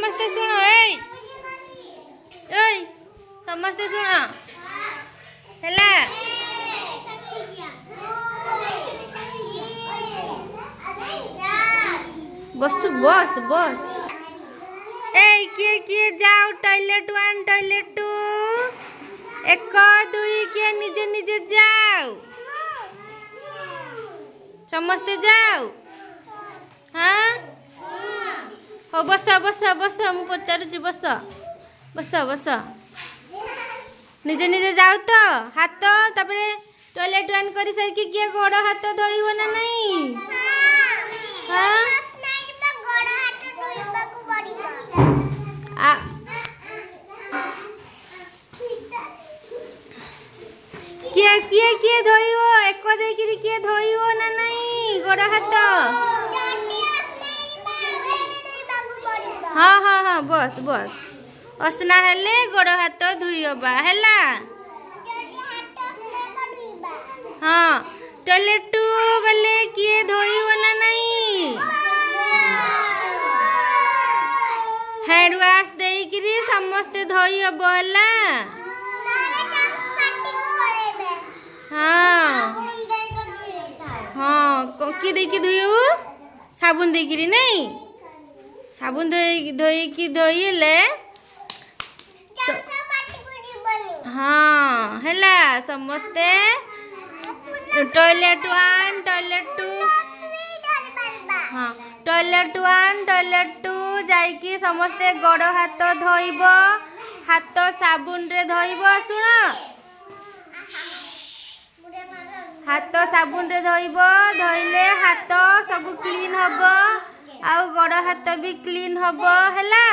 समस्ते सुन ए समस्ते सुन हैला बस बस बस ए किए जाओ टॉयलेट 1 टॉयलेट 2 1 2 किए निजे निजे जाओ समस्ते जाओ हाँ हो बस बस बस मु पचारुची बस बस बस निजे निजे जाओ तो हाथ तापरे टॉयलेट 1 कर सारी किए गोड़ हाथ धोइबो ना नहीं हाँ किए किए किए धोइबो एक देकिरी किए धोइबो ना नहीं गोड़ हाथ हाँ हाँ हाँ बस बस असना हेले गोड़ हाथ धुईबा हैला हाँ टॉयलेट 2 गले किए धोइबो ना नहीं हैंड वाश देइकिरी समस्ते धोइबो हैला हाँ हाँ कि देकी धुइबो साबुन देकिरी नहीं साबुन धोई धोइले हाँ हैला समस्ते टॉयलेट 1 टॉयलेट 2 हाँ टॉयलेट 1 टॉयलेट 2 जाइकी समस्ते गोड़ हाथ धोइब हाथ साबुन रे धोइब सुन हाथ साबुन रे धोइब धोइले हाथ सब क्लीन हब आउ गोड़ हाथ भी क्लीन हब हैला।